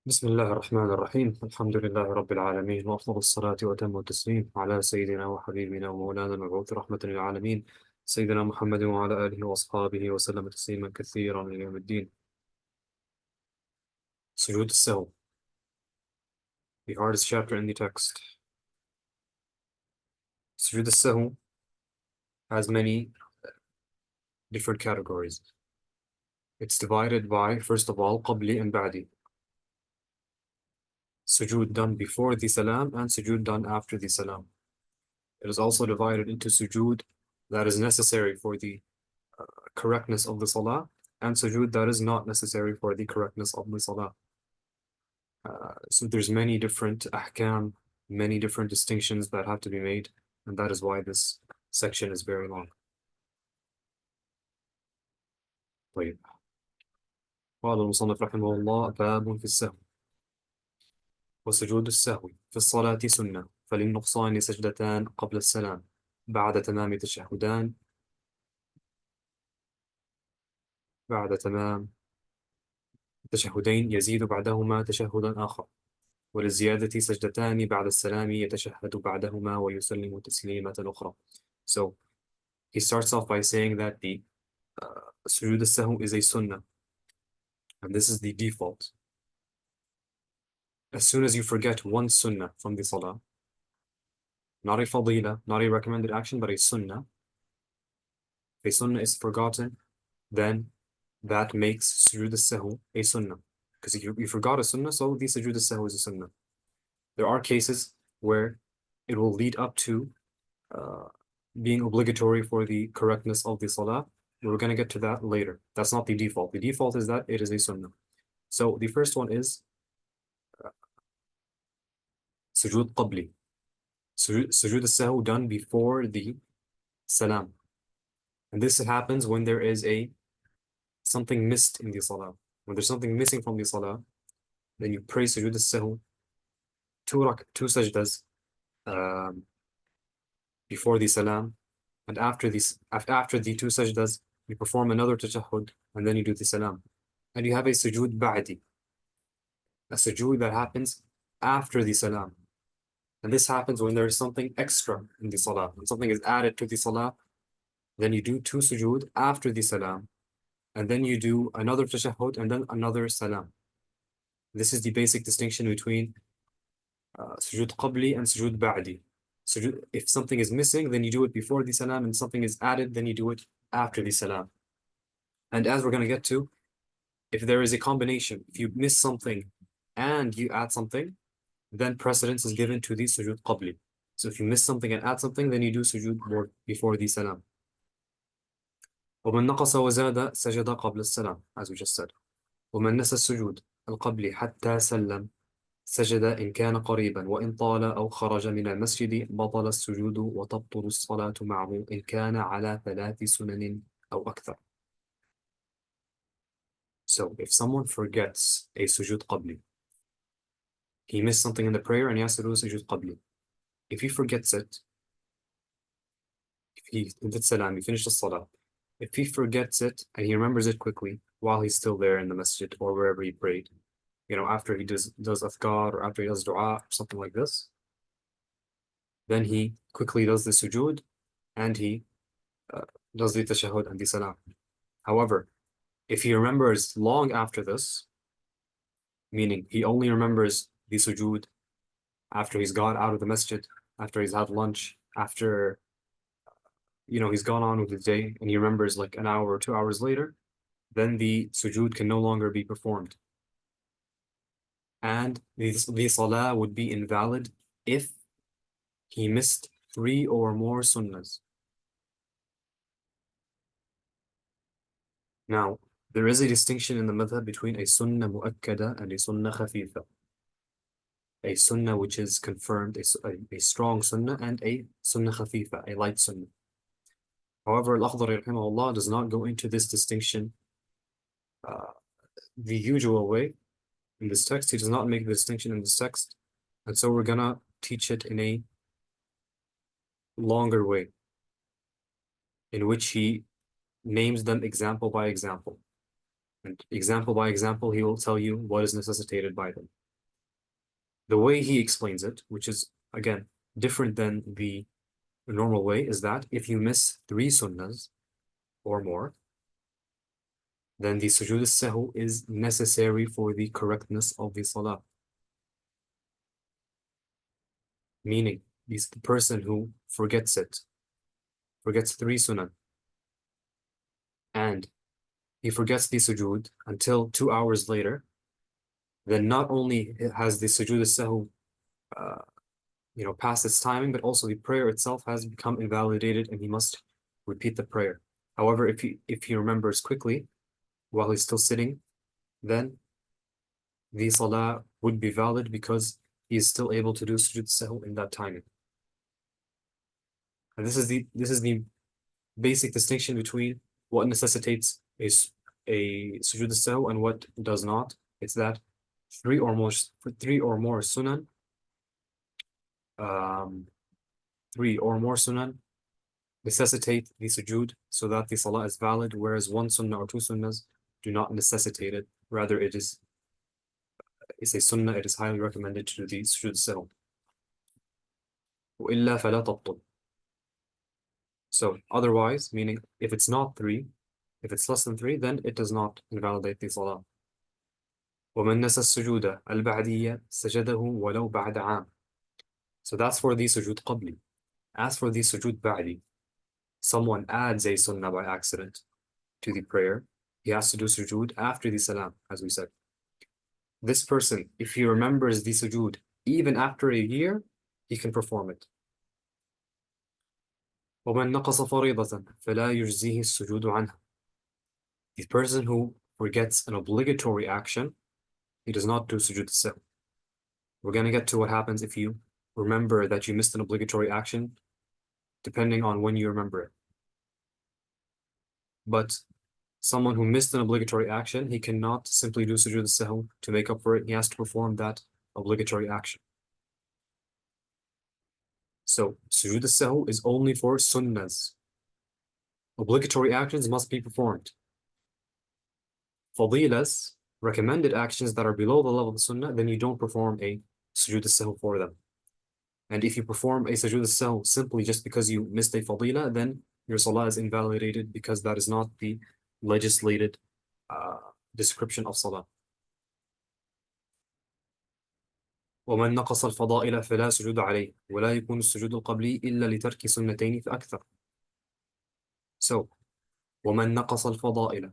بسم الله الرحمن الرحيم الحمد لله رب العالمين وأفضل الصلاة وأتم التسليم على سيدنا وحبيبنا ومولانا المبعوث رحمة للعالمين سيدنا محمد وعلى آله وأصحابه وسلم تسليما كثيرا إلى يوم الدين. سجود السهو, the hardest chapter in the text. Sujud al-Sahw has many different categories. It's divided by, first of all, qabli and ba'di. Sujud done before the salam and sujud done after the salam. It is also divided into sujud that is necessary for the correctness of the salah and sujud that is not necessary for the correctness of the salah. So there's many different ahkam, many different distinctions that have to be made, and that is why this section is very long. طيب. قال المصنف رحمه الله باب في السهو وسجود السهو في الصلاة سنة فللنقصان سجدتان قبل السلام بعد تمام تشهدان بعد تمام تشهدين يزيد بعدهما تشهدا آخر وللزيادة سجدتان بعد السلام يتشهد بعدهما ويسلم تسليمة أخرى. So he starts off by saying that the sujood al-sahw is a sunnah, and this is the default. As soon as you forget one sunnah from the salah, not a fadila, not a recommended action, but a sunnah, if a sunnah is forgotten, then that makes sujood al-sahw a sunnah. Because if you forgot a sunnah, so the sujood al-sahw is a sunnah. There are cases where it will lead up to being obligatory for the correctness of the salah. We're going to get to that later. That's not the default. The default is that it is a sunnah. So the first one is sujood qabli. Sujood al-sahw done before the salam. And this happens when there is something missed in the salah. When there's something missing from the salah, then you pray sujood al-sahw, two sajdas before the salam, and after the two sajdas, you perform another tashahhud, and then you do the salam. And you have a sujood ba'di, a sujood that happens after the salam. And this happens when there is something extra in the salah. When something is added to the salah, then you do two sujood after the salam, and then you do another tashahhud, and then another salam. This is the basic distinction between sujood qabli and sujood ba'di. Sujood, if something is missing, then you do it before the salam, and something is added, then you do it after the salam. And as we're going to get to, if there is a combination, if you miss something and you add something, then precedence is given to the sujood qabli. So if you miss something and add something, then you do sujood before the salam. ومن نقص وزاد سجد قبل السلام, as we just said. ومن نسى السجود القبلي حتى سلم سجد إن كان قريبا وإن طال أو خرج من المسجد بطل السجود وتبطل الصلاة معه إن كان على 3 سنن أو أكثر. So if someone forgets a sujood qabli, he missed something in the prayer and he has to do a sujood qabli. If he forgets it, if he did salam, he finished the salah. If he forgets it and he remembers it quickly while he's still there in the masjid or wherever he prayed, after he does adhkar or after he does dua or something like this, then he quickly does the sujood and he does the tashahhud and the salam. However, if he remembers long after this, meaning he only remembers the sujood after he's got out of the masjid, after he's had lunch, after he's gone on with the day, and he remembers like an hour or 2 hours later, then the sujood can no longer be performed. And the salah would be invalid if he missed 3 or more sunnahs. Now, there is a distinction in the madhab between a sunnah mu'akkada and a sunnah khafifa. A sunnah which is confirmed, a strong sunnah, and a sunnah khafifa, a light sunnah. However, al-Akhdari rahimahullah does not go into this distinction the usual way in this text. He does not make the distinction in this text, and so we're gonna teach it in a longer way, in which he names them example by example. And example by example, he will tell you what is necessitated by them. The way he explains it, which is, again, different than the normal way, is that if you miss 3 sunnahs or more, then the sujood al-sahw is necessary for the correctness of the salah. Meaning, the person who forgets 3 sunnah, and he forgets the sujood until 2 hours later, then not only has the sujood al-sahw past its timing, but also the prayer itself has become invalidated and he must repeat the prayer. However, if he remembers quickly while he's still sitting, then the salah would be valid because he is still able to do sujood sahw in that timing. And this is the basic distinction between what necessitates a sujood sahw and what does not. It's that three or more sunan, 3 or more sunan necessitate the sujood so that the salah is valid, whereas 1 sunnah or 2 sunnahs do not necessitate it. Rather, it's a sunnah, it is highly recommended to do the sujood sahw. وإلا فلا تبطل. So otherwise, meaning if it's not 3, if it's less than 3, then it does not invalidate the salah. ومن نسى السجود البعدية سجده ولو بعد عام. So that's for the sujood qabli. As for the sujood ba'di, someone adds a sunnah by accident to the prayer, he has to do sujood after the salam, as we said. This person, if he remembers the sujood even after a year, he can perform it. ومن نقص فريضة فلا يجزيه السجود عنه. The person who forgets an obligatory action, he does not do sujood sahw. We're going to get to what happens if you remember that you missed an obligatory action, depending on when you remember it. But someone who missed an obligatory action, he cannot simply do sujood sahw to make up for it. He has to perform that obligatory action. So sujood sahw is only for sunnahs. Obligatory actions must be performed. Fadilas, recommended actions that are below the level of the sunnah, then you don't perform a sujood sahw for them. And if you perform a sujood sahw simply just because you missed a fadila, then your salah is invalidated because that is not the legislated description of salah. ومن نقص الفضائل فلا سجود عليه ولا يكون السجود القبلي إلا لترك سنتين فأكثر. So, ومن نقص الفضائل.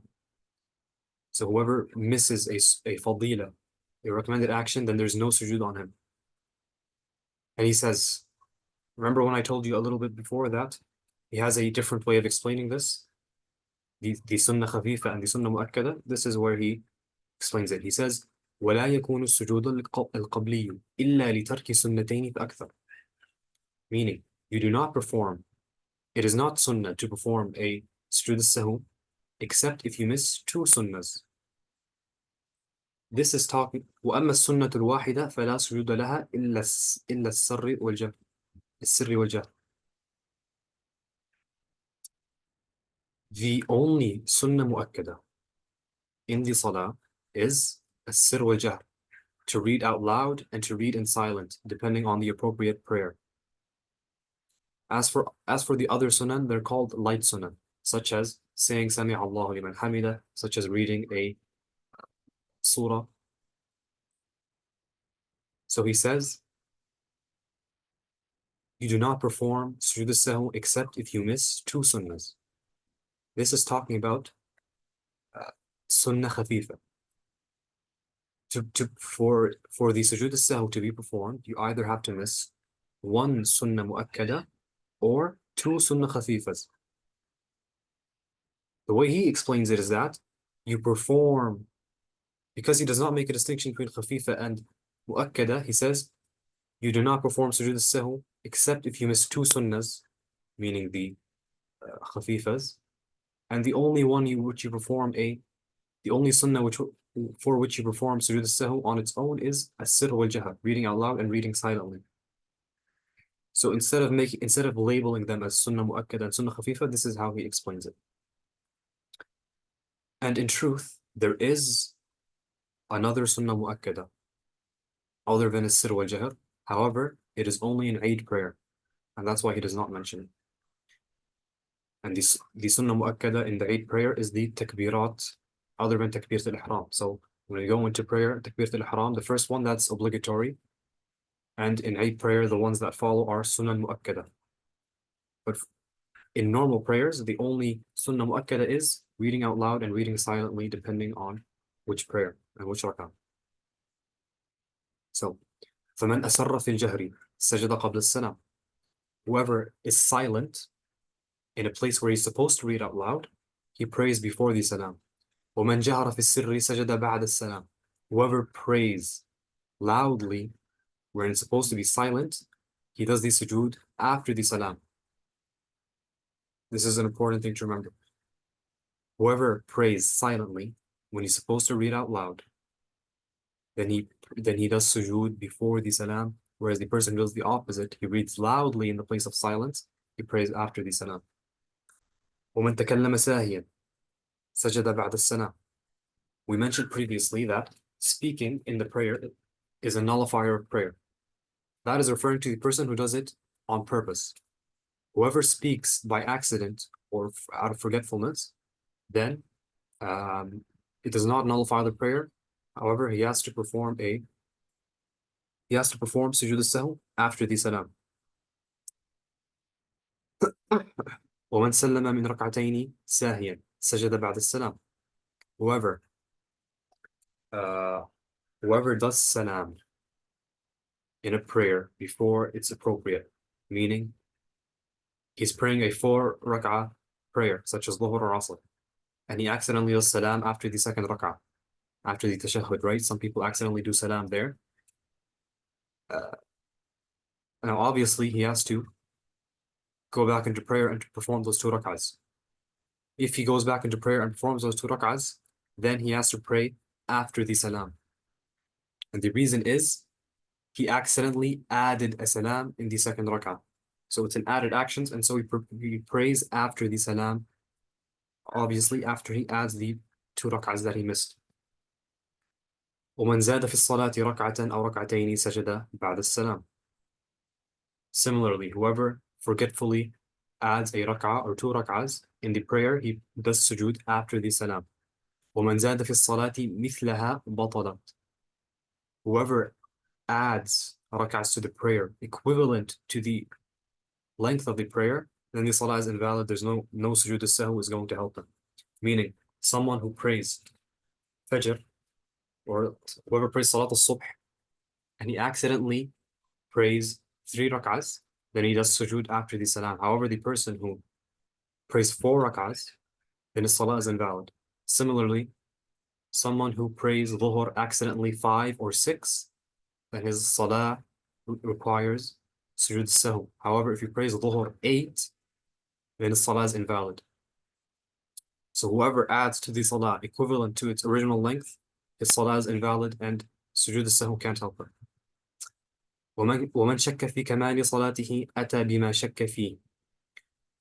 So whoever misses a fadila, a recommended action, then there's no sujood on him. And he says, remember when I told you a little bit before that he has a different way of explaining this? The sunnah khafifa and the sunnah mu'akkada, this is where he explains it. He says, ولا يكون السجود القبلي إلا لترك سنتين فأكثر. Meaning, you do not perform, it is not sunnah to perform a sujood sahw except if you miss 2 sunnahs. This is talking وأما السنة الواحدة فلا سجود لها إلا السر والجهر. السر والجهر. The only sunnah mu'akkada in the salah is السر والجهر, to read out loud and to read in silent, depending on the appropriate prayer. As for the other sunan, they're called light sunan, such as saying Sami Allahu liman hamida, such as reading a surah. So he says, you do not perform sujood sahw except if you miss 2 sunnahs. This is talking about sunnah khafifa. For the sujood sahw to be performed, you either have to miss 1 sunnah mu'akkada or 2 sunnah khafifas. The way he explains it is that you perform, because he does not make a distinction between khafifa and mu'akkada, he says you do not perform sujood sahw except if you miss 2 sunnahs, meaning the khafifas, and the only one the only sunnah for which you perform sujood sahw on its own is as-sirr wal-jahr, reading out loud and reading silently. So instead of labeling them as sunnah mu'akkada and sunnah khafifa, this is how he explains it. And in truth, There is another sunnah mu'akkada other than as-sir wal jahr. However, it is only in Eid prayer, and that's why he does not mention it. And the sunnah mu'akkada in the Eid prayer is the takbirat other than takbirat al-ihram. So when you go into prayer, takbirat al-ihram, the first one, that's obligatory. And in Eid prayer, the ones that follow are sunnah mu'akkada. But in normal prayers, the only sunnah mu'akkada is reading out loud and reading silently, depending on which prayer and which rak'ah. So, فَمَنْ أَسَرَّ فِي الْجَهْرِ سَجَدَ قَبْلَ السَّلَامِ. Whoever is silent in a place where he's supposed to read out loud, he prays before the salam. وَمَنْ جَهَرَ فِي السِّرِّ سَجَدَ بَعْدَ السَّلَامِ. Whoever prays loudly when it's supposed to be silent, he does the sujood after the salam. This is an important thing to remember. Whoever prays silently when he's supposed to read out loud, then he does sujood before the salam, whereas the person who does the opposite, he reads loudly in the place of silence, he prays after the salam. وَمَنْ تَكَلَّمَ سَاهِيًا سَجَدَ بَعْدَ السَّلَامِ. We mentioned previously that speaking in the prayer is a nullifier of prayer. That is referring to the person who does it on purpose. Whoever speaks by accident or out of forgetfulness, then it does not nullify the prayer. However, he has to perform sujood al-sahw after the salam. وَمَنْ سَلَّمَ مِنْ رَكْعَتَيْنِ سَاهِيًا سَجَدَ بَعْدَ السَّلَامِ. Whoever does salam in a prayer before it's appropriate, meaning he's praying a 4 rak'ah prayer, such as Dhuhr or Asr, and he accidentally does salam after the second rak'ah, after the tashahhud, right? Some people accidentally do salam there. Now, obviously, he has to go back into prayer and to perform those 2 rak'ahs. If he goes back into prayer and performs those 2 rak'ahs, then he has to pray after the salam. And the reason is, he accidentally added a salam in the second rak'ah. So it's an added actions, and so he prays after the salam, obviously after he adds the 2 rak'ahs that he missed. وَمَنْ زَادَ فِي الصَّلَاةِ رَكْعَةً أَوْ رَكْعَتَيْنِ سَجَدَ بَعْدَ السَّلَامِ. Similarly, whoever forgetfully adds a rak'ah or 2 rak'ahs in the prayer, he does sujood after the salam. وَمَنْ زَادَ فِي الصَّلَاةِ مِثْلَهَا بَطَلَتْ. Whoever adds rak'ahs to the prayer equivalent to the length of the prayer, then the salah is invalid. There's no sujood al-sahw is going to help them. Meaning, someone who prays Fajr, or whoever prays Salat al-Subh, and he accidentally prays 3 rak'ahs, then he does sujood after the salam. However, the person who prays 4 rak'ahs, then his salah is invalid. Similarly, someone who prays Dhuhr accidentally 5 or 6, then his salah requires sujood al-sahw. However, if he prays Dhuhr 8, then his salah is invalid. So whoever adds to the salah equivalent to its original length, his salah is invalid and sujood al-sahw can't help her. وَمَنْ شَكَّ فِي كَمَالِ صَلَاتِهِ أَتَى بِمَا شَكَّ فِيهِ.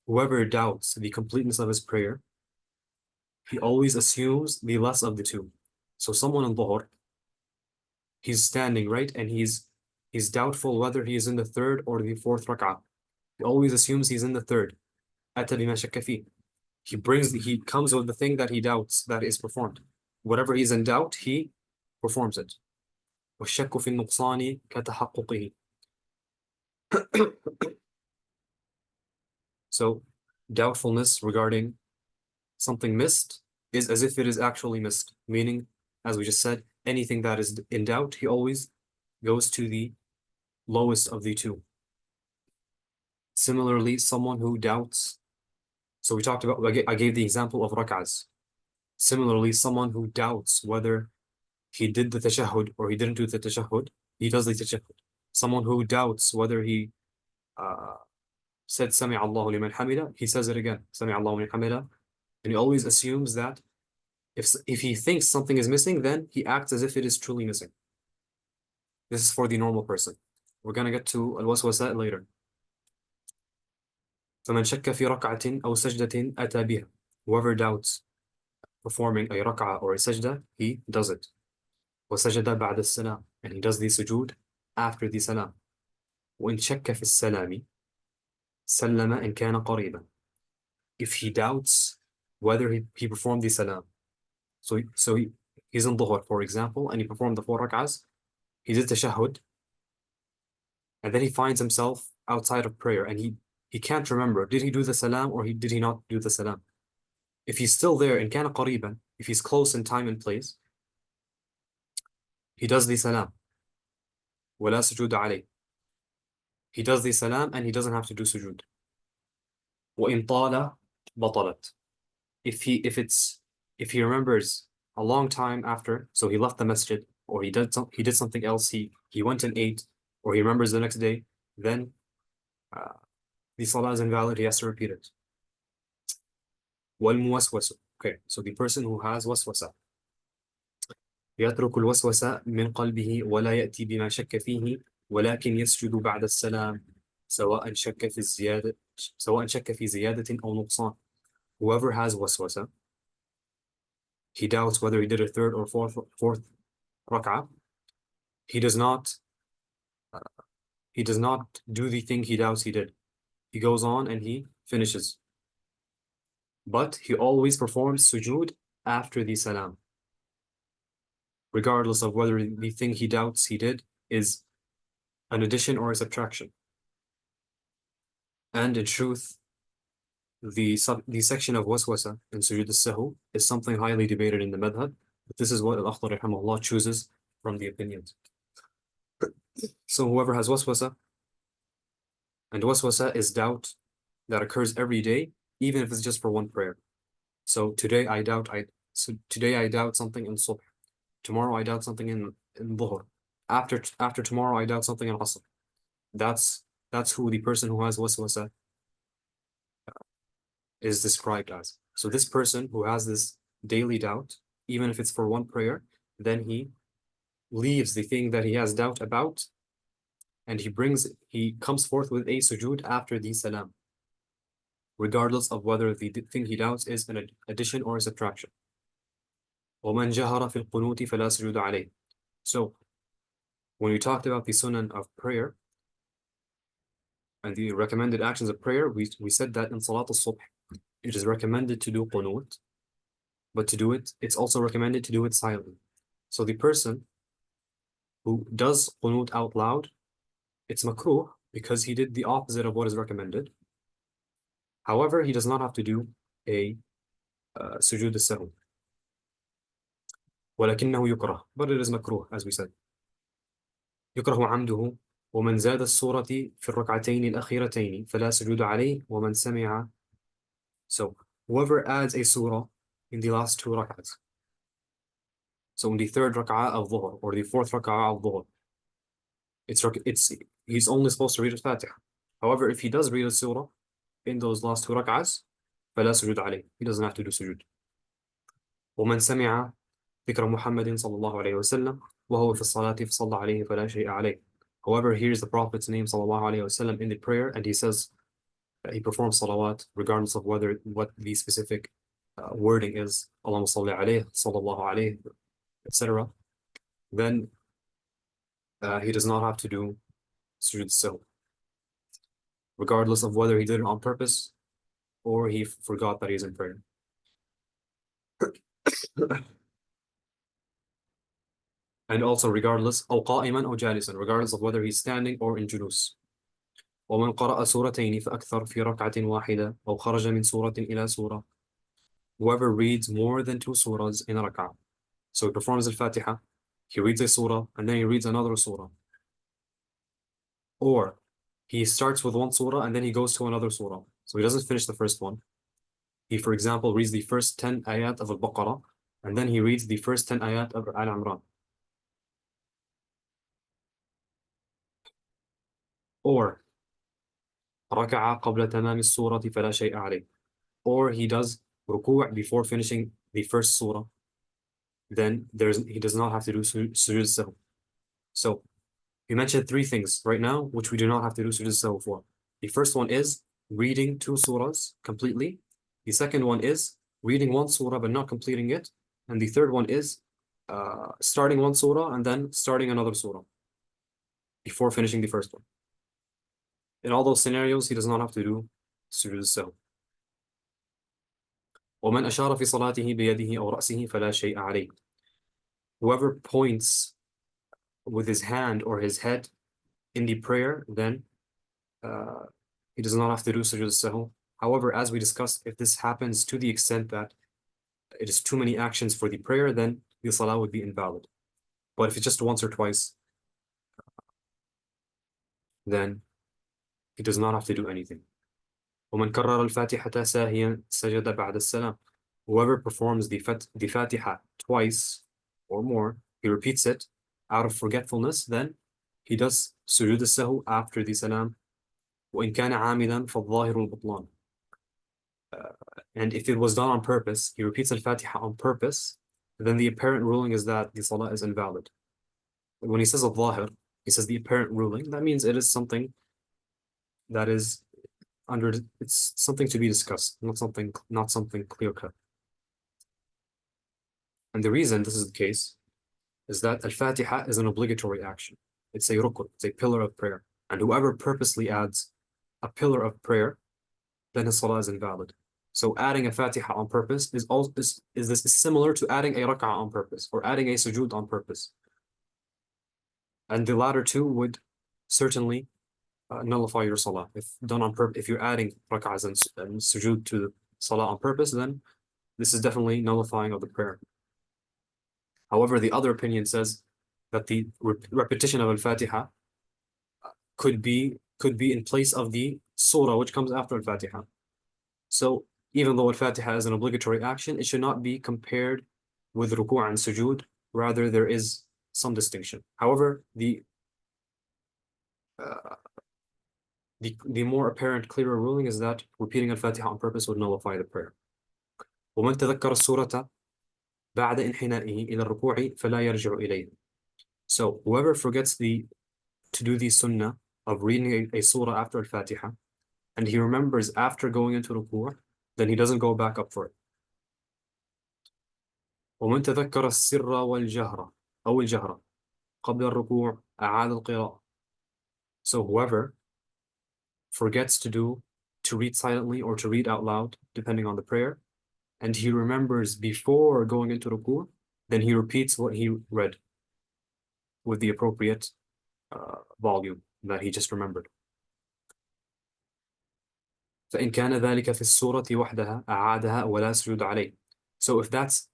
Whoever doubts the completeness of his prayer, he always assumes the less of the 2. So someone in Dhuhr, he's standing, right? And he's doubtful whether he is in the 3rd or the 4th rak'ah. He always assumes he's in the 3rd. أَتَى بِمَا شَكَّ فِيهِ. He comes with the thing that he doubts that is performed. Whatever he's in doubt, he performs it. وَالشَّكُّ فِي النُّقْصَانِ كَتَحَقُّقِهِ. So, doubtfulness regarding something missed is as if it is actually missed. Meaning, as we just said, anything that is in doubt, he always goes to the lowest of the 2. Similarly, someone who doubts, so we talked about, I gave the example of rak'ahs. Similarly, someone who doubts whether he did the tashahhud or he didn't do the tashahhud, he does the tashahhud. Someone who doubts whether he said Sami Allahu liman hamida, he says it again, Sami Allahu liman hamida, and he always assumes that if he thinks something is missing, then he acts as if it is truly missing. This is for the normal person. We're gonna get to al-waswasa later. فَمَنْ شَكَّ فِي رَكْعَةٍ أَوْ سَجْدَةٍ أَتَى بِهَا. Whoever doubts performing a rak'ah or a sajda, he does it. وَسَجَدَ بَعْدَ السَّلَامِ, and he does the sujood after the salam. وَإِن شَكَّ فِي السَّلَامِ سَلَّمَ إِن كَانَ قَرِيبًا. If he doubts whether he performed the salam, he's in dhuhr, for example, and he performed the 4 rak'ahs, he did tashahhud, and then he finds himself outside of prayer, and he can't remember, did he do the salam or did he not do the salam? If he's still there in kana qariban, if he's close in time and place, he does the salam. وَلَا سُجُودَ عَلَيْهِ. He does the salam and he doesn't have to do sujood. وَإِن طَالَ بَطَلَتْ. If he remembers a long time after, so he left the masjid, or he did something else, he went and ate, or he remembers the next day, then the salah is invalid, he has to repeat it. وَالْمُوَسْوَسُ. Okay, so the person who has waswasa, يترك الوسوسة من قلبه ولا يأتي بما شك فيه ولكن يسجد بعد السلام سواء شك في زيادة أو نقصان. Whoever has waswasa, he doubts whether he did a third or fourth rak'ah, he does not do the thing he doubts he did. He goes on and he finishes. But he always performs sujood after the salam, regardless of whether the thing he doubts he did is an addition or a subtraction. And in truth, the section of waswasa in sujood al-sahw is something highly debated in the madhab, but this is what al-Akhdari rahimahullah chooses from the opinions. So whoever has waswasa, and waswasa is doubt that occurs every day, even if it's just for one prayer. So today I doubt something in subh. Tomorrow I doubt something in dhuhr. After tomorrow I doubt something in asr. That's who the person who has waswasa is described as. So this person who has this daily doubt, even if it's for one prayer, then he leaves the thing that he has doubt about, and he comes forth with a sujood after the salam, regardless of whether the thing he doubts is an addition or a subtraction. وَمَنْ جَهَرَ فِي الْقُنُوتِ فَلَا سُجُودَ عَلَيْهِ. So when we talked about the sunan of prayer and the recommended actions of prayer, we said that in Salat al-Subh, it is recommended to do qunut, but to do it, it's also recommended to do it silently. So the person who does qunut out loud, it's makruh because he did the opposite of what is recommended. However, he does not have to do a sujood al-sahw. ولكنه يكره, but it is makruh, as we said. يكره عمده ومن زاد السورة في الركعتين الأخيرتين فلا سجود عليه ومن سمع. So whoever adds a surah in the last 2 rak'ahs, so in the 3rd rak'ah of dhuhr or the 4th rak'ah of dhuhr, he's only supposed to read al-Fatiha. However, if he does read a surah in those last 2 rak'ahs, فلا سجود عليه, he doesn't have to do sujood. ومن سمع ذكر محمد صلى الله عليه وسلم وهو في الصلاة فصلى عليه فلا شيء عليه. Whoever hears the Prophet's name صلى الله عليه وسلم in the prayer and he says he performs salawat regardless of what the specific wording is, Allahumma salli alayhi, sallallahu alayhi, etc., then he does not have to do sujood sahw, regardless of whether he did it on purpose or he forgot that he's in prayer. And also regardless أو قائما أو جالسا, regardless of whether he's standing or in julus. ومن قرأ سورتين فأكثر في ركعة واحدة أو خرج من سورة إلى سورة. Whoever reads more than 2 surahs in a rak'ah, so he performs al-Fatiha, he reads a surah and then he reads another surah, or he starts with 1 surah and then he goes to another surah, so he doesn't finish the first one. He, for example, reads the first 10 ayat of al-Baqarah and then he reads the first 10 ayat of al-Imran. Or ركع قبل تمام السورة فلا شيء عليه, or he does ruku' before finishing the first surah, then he does not have to do sujood sahw. So we mentioned 3 things right now which we do not have to do sujood sahw for. The first one is reading 2 surahs completely. The second one is reading one surah but not completing it. And the third one is starting one surah and then starting another surah before finishing the first one. In all those scenarios, he does not have to do sujood al-sahw. ومن أشار في صلاته بيده أو رأسه فلا شيء عليه. Whoever points with his hand or his head in the prayer, then he does not have to do sujood al-sahw. However, as we discussed, if this happens to the extent that it is too many actions for the prayer, then the salah would be invalid. But if it's just once or twice, then he does not have to do anything. ومن كرر الفاتحة ساهيا سجد بعد السلام. Whoever performs the Fatiha twice or more, he repeats it out of forgetfulness, then he does sujood al-sahw after the salam. وإن كان عامدا فالظاهر البطلان. And if it was done on purpose, he repeats al-Fatiha on purpose, then the apparent ruling is that the salah is invalid. When he says al-zahir, he says the apparent ruling, that means it is something that is it's something to be discussed, not something clear-cut. And the reason this is the case is that al-Fatiha is an obligatory action. It's a rukn, it's a pillar of prayer. And whoever purposely adds a pillar of prayer, then his salah is invalid. So adding a Fatiha on purpose is similar to adding a rak'ah on purpose or adding a sujood on purpose. And the latter two would certainly nullify your salah. If done on purpose, if you're adding rak'ahs and sujood to the salah on purpose, then this is definitely nullifying of the prayer. However, the other opinion says that the repetition of al-Fatiha could be in place of the surah which comes after al-Fatiha. So even though al-Fatiha is an obligatory action, it should not be compared with ruku' and sujood. Rather, there is some distinction. However, the more apparent, clearer ruling is that repeating al-Fatiha on purpose would nullify the prayer. ومن تذكر السورة بعد انحنائه إلى الركوع فلا يرجع إليه. So whoever forgets to do the sunnah of reading a surah after al-Fatiha, and he remembers after going into ruku', then he doesn't go back up for it. ومن تذكر السر والجهر أو الجهر قبل الركوع أعاد القراءة. So whoever forgets to read silently or to read out loud, depending on the prayer, and he remembers before going into ruku', then he repeats what he read with the appropriate volume that he just remembered. فإن كان ذلك في السورة وحدها أعادها ولا سجود عليه. So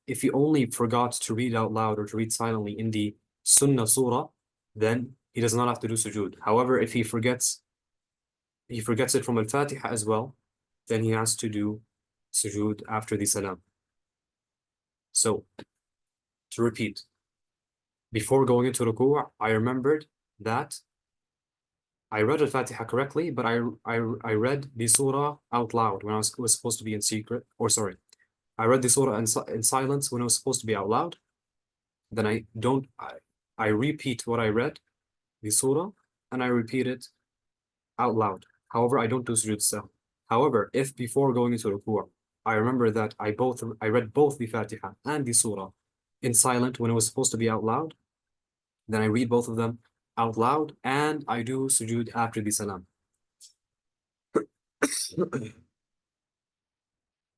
if he only forgot to read out loud or to read silently in the Sunnah surah, then he does not have to do sujood. However, if he forgets it from al-Fatiha as well, then he has to do sujood after the salam. So, to repeat, before going into ruku', I remembered that I read al-Fatiha correctly, but I read the surah out loud when I was supposed to be in secret, or sorry, I read the surah in silence when I was supposed to be out loud. Then I repeat what I read, the surah, and I repeat it out loud. However, I don't do sujood sahw. However, if before going into ruku', I remember that I read both the Fatiha and the surah in silent when it was supposed to be out loud, then I read both of them out loud and I do sujood after the salam.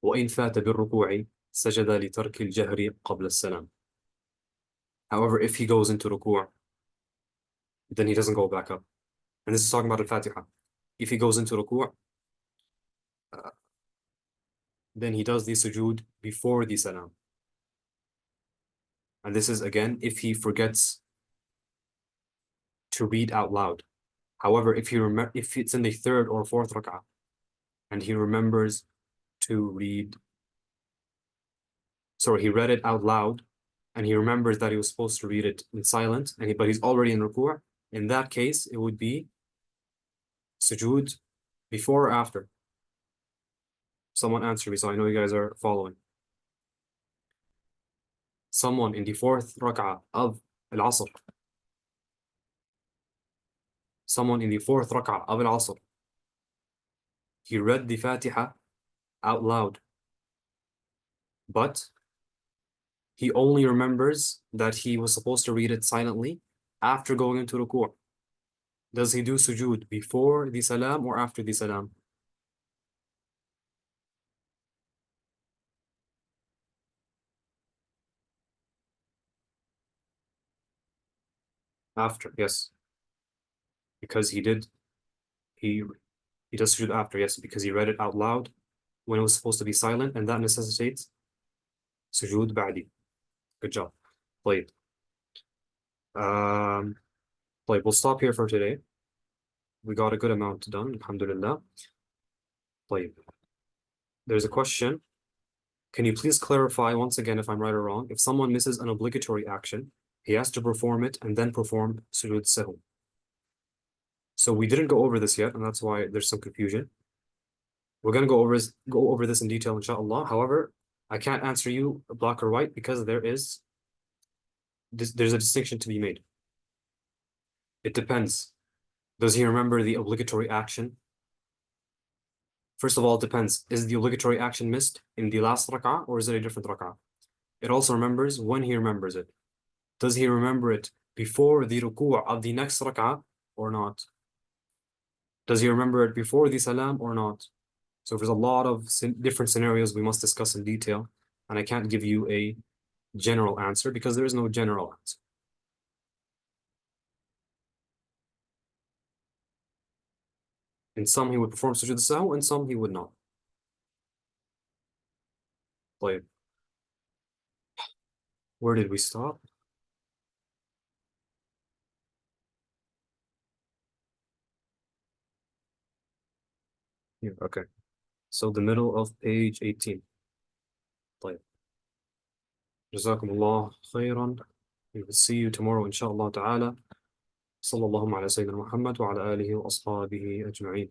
وإن فات بالركوع سجد لترك الجهر قبل السلام. However, if he goes into ruku', then he doesn't go back up. And this is talking about al-Fatiha. If he goes into ruku', then he does the sujood before the salam. And this is, again, if he forgets to read out loud. However, if it's in the third or fourth rak'ah, and he remembers to read, he read it out loud, and he remembers that he was supposed to read it in silence, but he's already in ruku', in that case, it would be sujood before or after. Someone answer me, so I know you guys are following. Someone in the fourth rak'ah of al-Asr. Someone in the fourth rak'ah of al-Asr. He read the Fatiha out loud. but he only remembers that he was supposed to read it silently after going into ruku'. Does he do sujood before the salam or after the salam? After, yes, because he he does sujood after, yes, because he read it out loud when it was supposed to be silent, and that necessitates sujood ba'di. Good job. طيب. Um, طيب, we'll stop here for today. We got a good amount done, alhamdulillah. طيب. There's a question. Can you please clarify once again if I'm right or wrong? If someone misses an obligatory action, he has to perform it and then perform sujood sahw. So we didn't go over this yet, and that's why there's some confusion. We're gonna go over this in detail, inshallah. However, I can't answer you black or white because there's a distinction to be made. It depends. Does he remember the obligatory action? First of all, it depends. Is the obligatory action missed in the last rak'ah or is it a different rak'ah? It also remembers when he remembers it. Does he remember it before the ruku' of the next rak'ah or not? Does he remember it before the salam or not? So there's a lot of different scenarios we must discuss in detail, and I can't give you a general answer because there is no general answer. In some he would perform sujood sahw, in some he would not. طيب. Where did we stop? Here, okay. So the middle of page 18. طيب. جزاكم الله خيرا. We will see you tomorrow inshallah ta'ala. صلى الله على سيدنا محمد وعلى آله وأصحابه أجمعين.